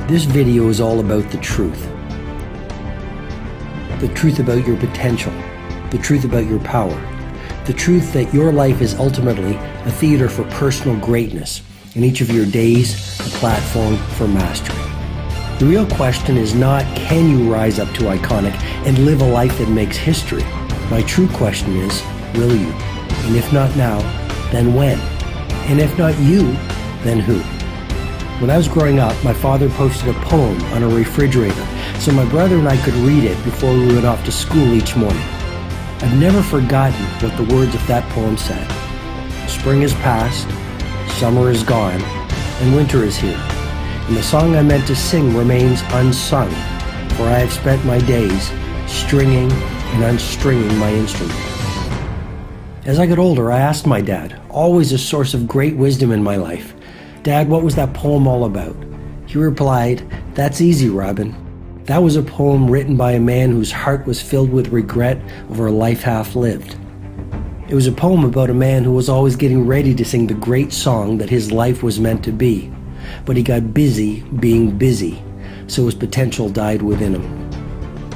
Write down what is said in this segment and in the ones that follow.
This video is all about the truth. The truth about your potential. The truth about your power. The truth that your life is ultimately a theater for personal greatness, and each of your days a platform for mastery. The real question is not, can you rise up to iconic and live a life that makes history? My true question is, will you? And if not now, then when? And if not you, then who? When I was growing up, my father posted a poem on a refrigerator so my brother and I could read it before we went off to school each morning. I've never forgotten what the words of that poem said. Spring is past, summer is gone, and winter is here. And the song I meant to sing remains unsung, for I have spent my days stringing and unstringing my instrument. As I got older, I asked my dad, always a source of great wisdom in my life, "Dad, what was that poem all about?" He replied, "That's easy, Robin. That was a poem written by a man whose heart was filled with regret over a life half lived. It was a poem about a man who was always getting ready to sing the great song that his life was meant to be, but he got busy being busy, so his potential died within him."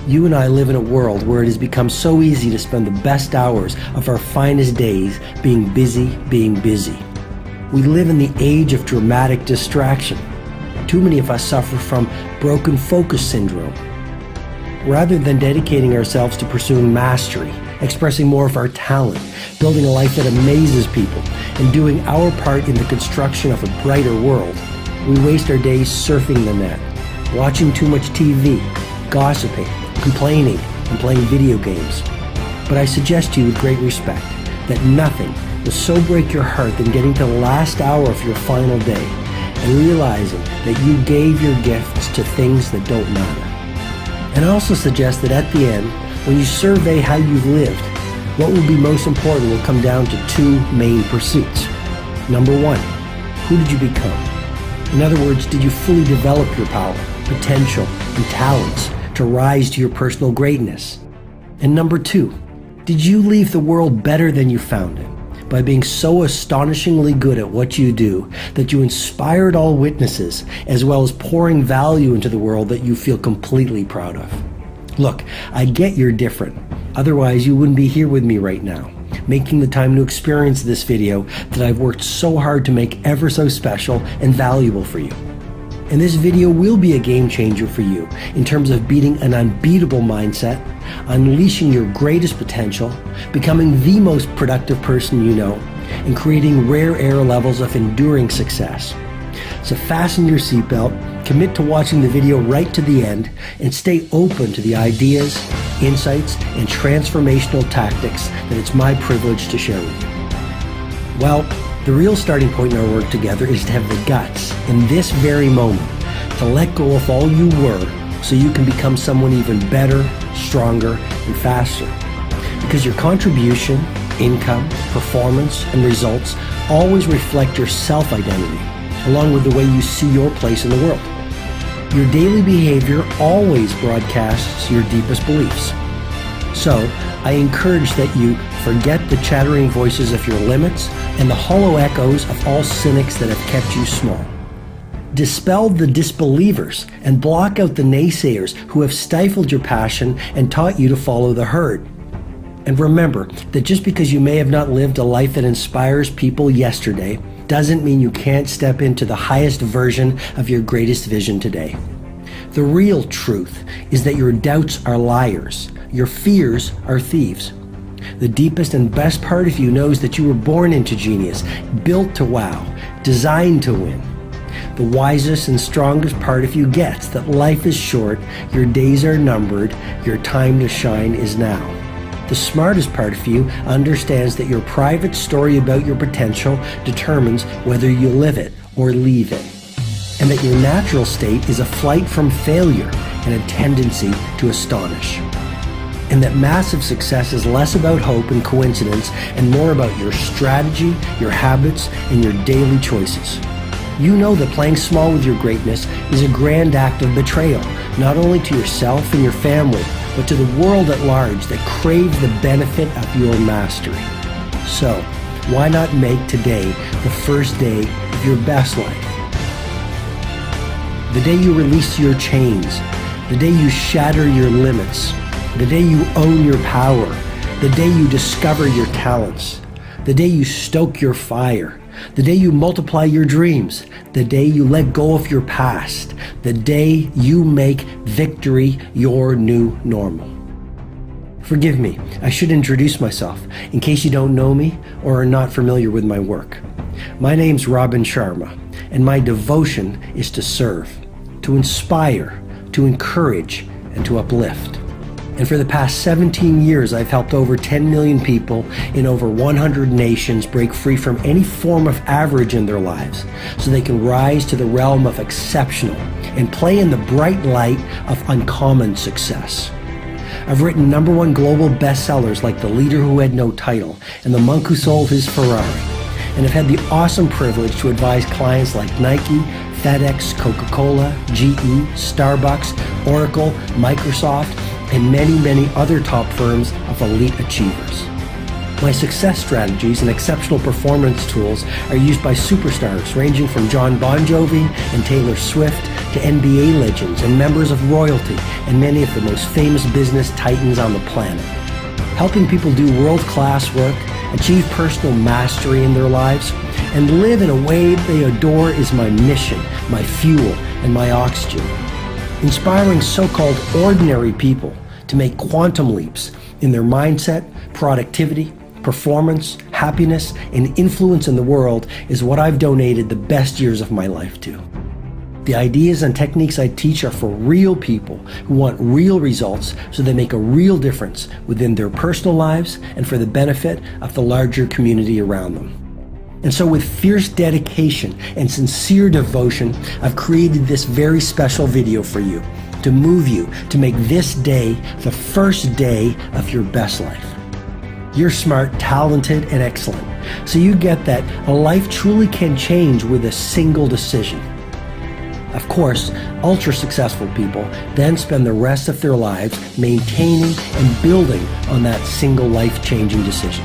You and I live in a world where it has become so easy to spend the best hours of our finest days being busy being busy. We live in the age of dramatic distraction. Too many of us suffer from broken focus syndrome. Rather than dedicating ourselves to pursuing mastery, expressing more of our talent, building a life that amazes people, and doing our part in the construction of a brighter world, we waste our days surfing the net, watching too much TV, gossiping, complaining, and playing video games. But I suggest to you with great respect that nothing will so break your heart than getting to the last hour of your final day and realizing that you gave your gifts to things that don't matter. And I also suggest that at the end, when you survey how you've lived, what will be most important will come down to two main pursuits. Number one, who did you become? In other words, did you fully develop your power, potential, and talents to rise to your personal greatness? And number two, did you leave the world better than you found it by being so astonishingly good at what you do that you inspired all witnesses, as well as pouring value into the world that you feel completely proud of? Look, I get you're different. Otherwise, you wouldn't be here with me right now, making the time to experience this video that I've worked so hard to make ever so special and valuable for you. And this video will be a game changer for you in terms of beating an unbeatable mindset, unleashing your greatest potential, becoming the most productive person you know, and creating rare air levels of enduring success. So fasten your seatbelt, commit to watching the video right to the end, and stay open to the ideas, insights, and transformational tactics that it's my privilege to share with you. Well, the real starting point in our work together is to have the guts in this very moment to let go of all you were so you can become someone even better, stronger, and faster. Because your contribution, income, performance, and results always reflect your self-identity, along with the way you see your place in the world. Your daily behavior always broadcasts your deepest beliefs. So, I encourage that you forget the chattering voices of your limits and the hollow echoes of all cynics that have kept you small. Dispel the disbelievers and block out the naysayers who have stifled your passion and taught you to follow the herd. And remember that just because you may have not lived a life that inspires people yesterday doesn't mean you can't step into the highest version of your greatest vision today. The real truth is that your doubts are liars. Your fears are thieves. The deepest and best part of you knows that you were born into genius, built to wow, designed to win. The wisest and strongest part of you gets that life is short, your days are numbered, your time to shine is now. The smartest part of you understands that your private story about your potential determines whether you live it or leave it, and that your natural state is a flight from failure and a tendency to astonish. And that massive success is less about hope and coincidence and more about your strategy, your habits, and your daily choices. You know that playing small with your greatness is a grand act of betrayal, not only to yourself and your family, but to the world at large that crave the benefit of your mastery. So, why not make today the first day of your best life? the day you release your chains, the day you shatter your limits, the day you own your power, the day you discover your talents, the day you stoke your fire, the day you multiply your dreams, the day you let go of your past, the day you make victory your new normal. Forgive me, I should introduce myself in case you don't know me or are not familiar with my work. My name's Robin Sharma, and my devotion is to serve, to inspire, to encourage, and to uplift. And for the past 17 years, I've helped over 10 million people in over 100 nations break free from any form of average in their lives so they can rise to the realm of exceptional and play in the bright light of uncommon success. I've written #1 global bestsellers like The Leader Who Had No Title and The Monk Who Sold His Ferrari, and I've had the awesome privilege to advise clients like Nike, FedEx, Coca-Cola, GE, Starbucks, Oracle, Microsoft, and many, many other top firms of elite achievers. My success strategies and exceptional performance tools are used by superstars ranging from John Bon Jovi and Taylor Swift to NBA legends and members of royalty and many of the most famous business titans on the planet. Helping people do world-class work, achieve personal mastery in their lives, and live in a way they adore is my mission, my fuel, and my oxygen. Inspiring so-called ordinary people to make quantum leaps in their mindset, productivity, performance, happiness, and influence in the world is what I've donated the best years of my life to. The ideas and techniques I teach are for real people who want real results so they make a real difference within their personal lives and for the benefit of the larger community around them. And so with fierce dedication and sincere devotion, I've created this very special video for you to move you to make this day the first day of your best life. You're smart, talented, and excellent, so you get that a life truly can change with a single decision. Of course, ultra-successful people then spend the rest of their lives maintaining and building on that single life-changing decision.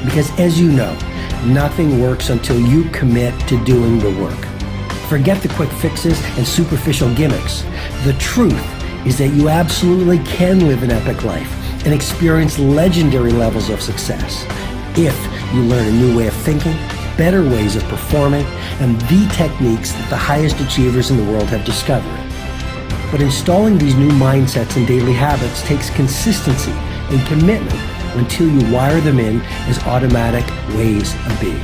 Because as you know, nothing works until you commit to doing the work. Forget the quick fixes and superficial gimmicks. The truth is that you absolutely can live an epic life and experience legendary levels of success if you learn a new way of thinking, better ways of performing, and the techniques that the highest achievers in the world have discovered. But installing these new mindsets and daily habits takes consistency and commitment until you wire them in as automatic ways of being.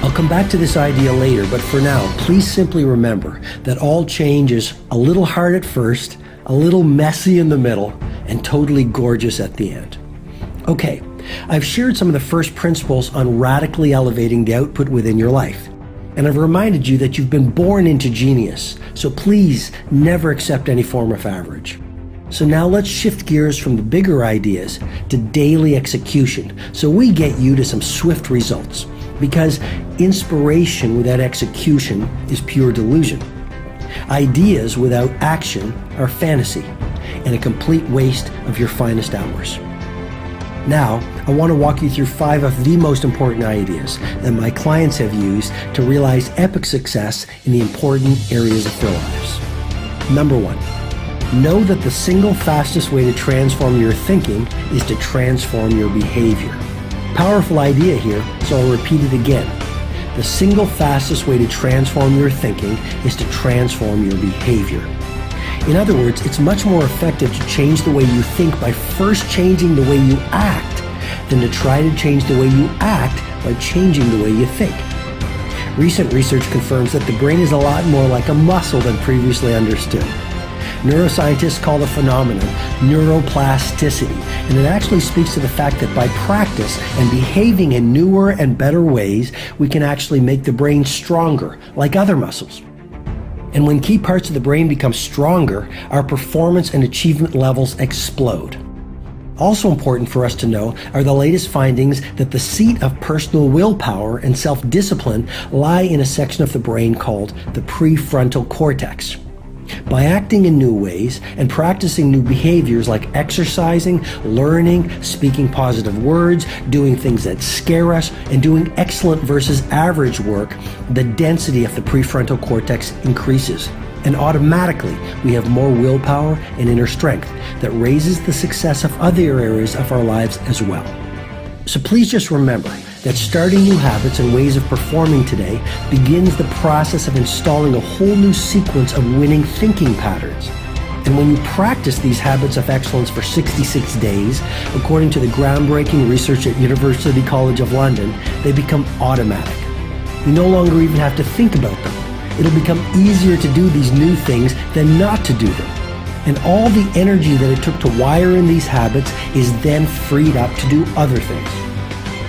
I'll come back to this idea later, but for now, please simply remember that all change is a little hard at first, a little messy in the middle, and totally gorgeous at the end. Okay, I've shared some of the first principles on radically elevating the output within your life. And I've reminded you that you've been born into genius, so please never accept any form of average. So now let's shift gears from the bigger ideas to daily execution so we get you to some swift results. Because inspiration without execution is pure delusion. Ideas without action are fantasy and a complete waste of your finest hours. Now, I want to walk you through 5 of the most important ideas that my clients have used to realize epic success in the important areas of their lives. Number 1, know that the single fastest way to transform your thinking is to transform your behavior. Powerful idea here, so I'll repeat it again. The single fastest way to transform your thinking is to transform your behavior. In other words, it's much more effective to change the way you think by first changing the way you act than to try to change the way you act by changing the way you think. Recent research confirms that the brain is a lot more like a muscle than previously understood. Neuroscientists call the phenomenon neuroplasticity, and it actually speaks to the fact that by practice and behaving in newer and better ways, we can actually make the brain stronger, like other muscles. And when key parts of the brain become stronger, our performance and achievement levels explode. Also important for us to know are the latest findings that the seat of personal willpower and self-discipline lie in a section of the brain called the prefrontal cortex. By acting in new ways and practicing new behaviors like exercising, learning, speaking positive words, doing things that scare us, and doing excellent versus average work, the density of the prefrontal cortex increases. And automatically, we have more willpower and inner strength that raises the success of other areas of our lives as well. So please just remember that starting new habits and ways of performing today begins the process of installing a whole new sequence of winning thinking patterns. And when you practice these habits of excellence for 66 days, according to the groundbreaking research at University College of London, they become automatic. You no longer even have to think about them. It'll become easier to do these new things than not to do them. And all the energy that it took to wire in these habits is then freed up to do other things.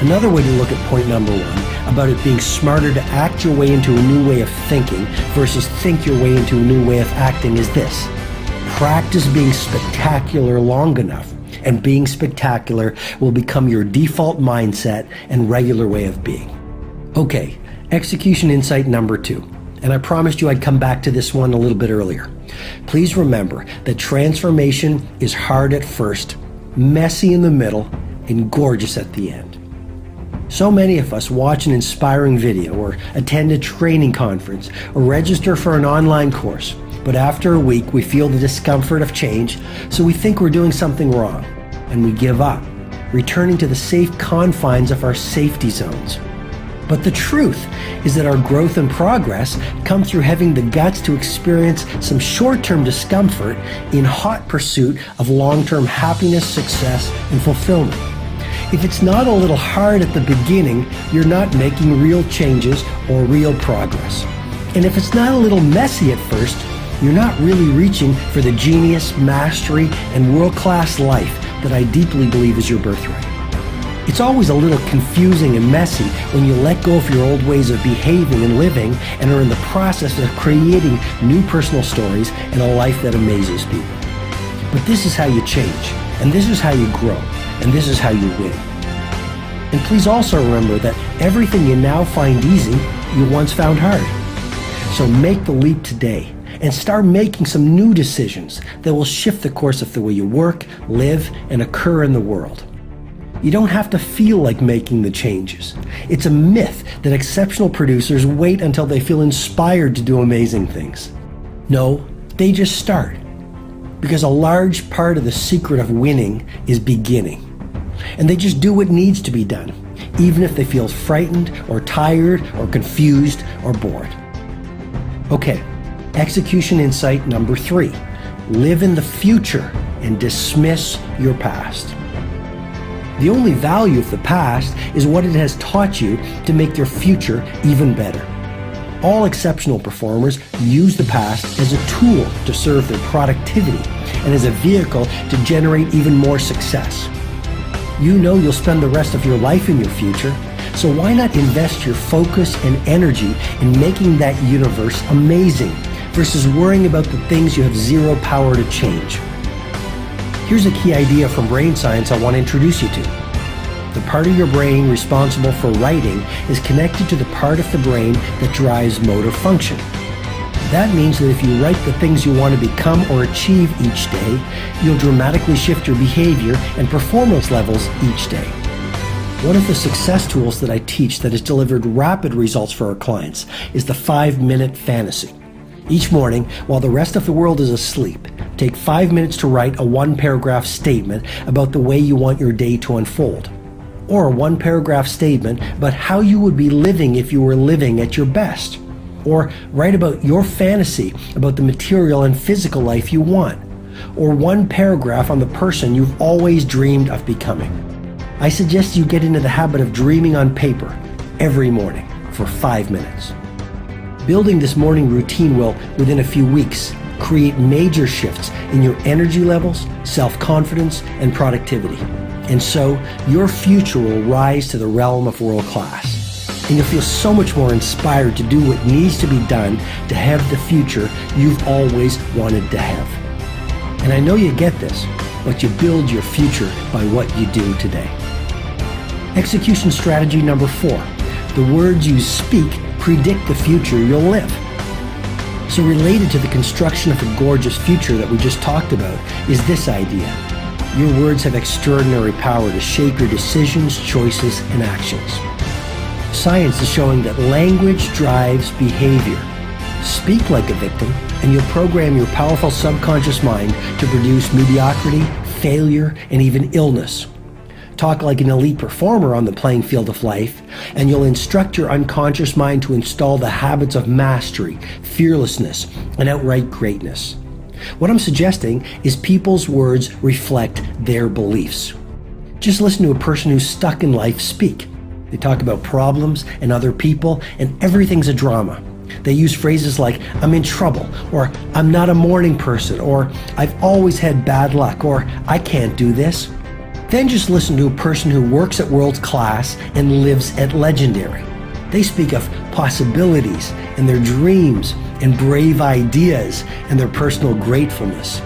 Another way to look at point number one, about it being smarter to act your way into a new way of thinking versus think your way into a new way of acting, is this. Practice being spectacular long enough, and being spectacular will become your default mindset and regular way of being. Okay, execution insight number 2. And I promised you I'd come back to this one a little bit earlier. Please remember that transformation is hard at first, messy in the middle, and gorgeous at the end. So many of us watch an inspiring video or attend a training conference or register for an online course, but after a week we feel the discomfort of change, so we think we're doing something wrong, and we give up, returning to the safe confines of our safety zones. But the truth is that our growth and progress come through having the guts to experience some short-term discomfort in hot pursuit of long-term happiness, success, and fulfillment. If it's not a little hard at the beginning, you're not making real changes or real progress. And if it's not a little messy at first, you're not really reaching for the genius, mastery, and world-class life that I deeply believe is your birthright. It's always a little confusing and messy when you let go of your old ways of behaving and living and are in the process of creating new personal stories and a life that amazes people. But this is how you change, and this is how you grow, and this is how you win. And please also remember that everything you now find easy, you once found hard. So make the leap today and start making some new decisions that will shift the course of the way you work, live, and occur in the world. You don't have to feel like making the changes. It's a myth that exceptional producers wait until they feel inspired to do amazing things. No, they just start. Because a large part of the secret of winning is beginning. And they just do what needs to be done, even if they feel frightened or tired or confused or bored. Okay, execution insight number 3. Live in the future and dismiss your past. The only value of the past is what it has taught you to make your future even better. All exceptional performers use the past as a tool to serve their productivity and as a vehicle to generate even more success. You know you'll spend the rest of your life in your future, so why not invest your focus and energy in making that universe amazing versus worrying about the things you have zero power to change? Here's a key idea from brain science I want to introduce you to. The part of your brain responsible for writing is connected to the part of the brain that drives motor function. That means that if you write the things you want to become or achieve each day, you'll dramatically shift your behavior and performance levels each day. One of the success tools that I teach that has delivered rapid results for our clients is the 5-minute fantasy. Each morning, while the rest of the world is asleep, take 5 minutes to write a 1-paragraph statement about the way you want your day to unfold. Or a 1-paragraph statement about how you would be living if you were living at your best. Or write about your fantasy about the material and physical life you want. Or 1 paragraph on the person you've always dreamed of becoming. I suggest you get into the habit of dreaming on paper every morning for 5 minutes. Building this morning routine will, within a few weeks, create major shifts in your energy levels, self-confidence, and productivity. And so, your future will rise to the realm of world class. And you'll feel so much more inspired to do what needs to be done to have the future you've always wanted to have. And I know you get this, but you build your future by what you do today. Execution strategy number 4. The words you speak predict the future you'll live. So related to the construction of a gorgeous future that we just talked about is this idea. Your words have extraordinary power to shape your decisions, choices, and actions. Science is showing that language drives behavior. Speak like a victim, and you'll program your powerful subconscious mind to produce mediocrity, failure, and even illness. Talk like an elite performer on the playing field of life, and you'll instruct your unconscious mind to install the habits of mastery, fearlessness, and outright greatness. What I'm suggesting is people's words reflect their beliefs. Just listen to a person who's stuck in life speak. They talk about problems and other people, and everything's a drama. They use phrases like, I'm in trouble, or I'm not a morning person, or I've always had bad luck, or I can't do this. Then just listen to a person who works at world class and lives at legendary. They speak of possibilities and their dreams and brave ideas and their personal gratefulness.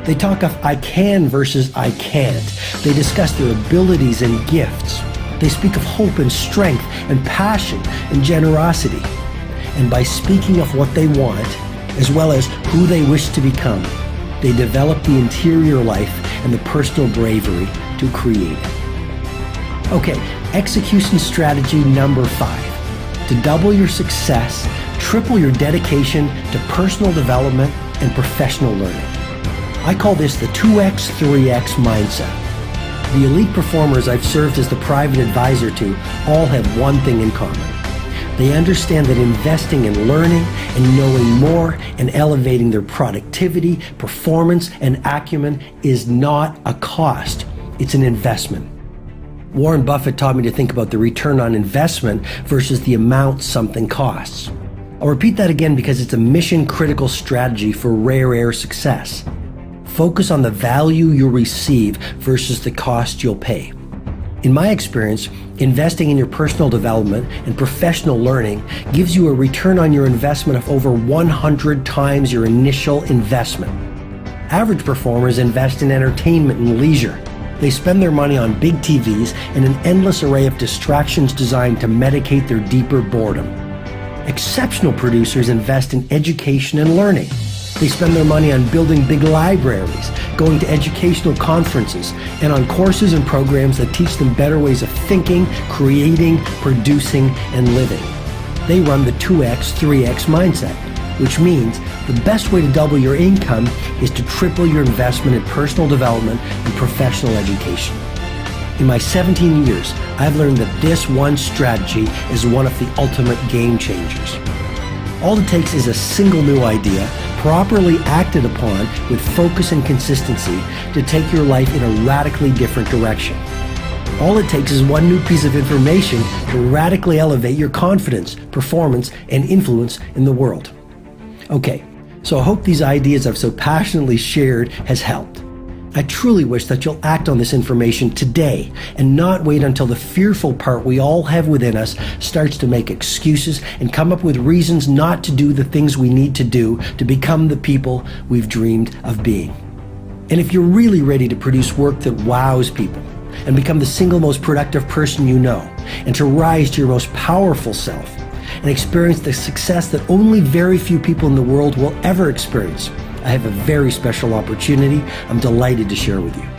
They talk of I can versus I can't. They discuss their abilities and gifts. They speak of hope and strength and passion and generosity. And by speaking of what they want, as well as who they wish to become, they develop the interior life and the personal bravery to create it. Okay, execution strategy number 5. To double your success, triple your dedication to personal development and professional learning. I call this the 2x, 3x mindset. The elite performers I've served as the private advisor to all have one thing in common. They understand that investing in learning and knowing more and elevating their productivity, performance, and acumen is not a cost. It's an investment. Warren Buffett taught me to think about the return on investment versus the amount something costs. I'll repeat that again because it's a mission-critical strategy for rare air success. Focus on the value you'll receive versus the cost you'll pay. In my experience, investing in your personal development and professional learning gives you a return on your investment of over 100 times your initial investment. Average performers invest in entertainment and leisure. They spend their money on big TVs and an endless array of distractions designed to medicate their deeper boredom. Exceptional producers invest in education and learning. They spend their money on building big libraries, going to educational conferences, and on courses and programs that teach them better ways of thinking, creating, producing, and living. They run the 2x, 3x mindset, which means the best way to double your income is to triple your investment in personal development and professional education. In my 17 years, I've learned that this one strategy is one of the ultimate game changers. All it takes is a single new idea, properly acted upon with focus and consistency, to take your life in a radically different direction. All it takes is one new piece of information to radically elevate your confidence, performance, and influence in the world. Okay, so I hope these ideas I've so passionately shared has helped. I truly wish that you'll act on this information today and not wait until the fearful part we all have within us starts to make excuses and come up with reasons not to do the things we need to do to become the people we've dreamed of being. And if you're really ready to produce work that wows people and become the single most productive person you know, and to rise to your most powerful self and experience the success that only very few people in the world will ever experience, I have a very special opportunity I'm delighted to share with you.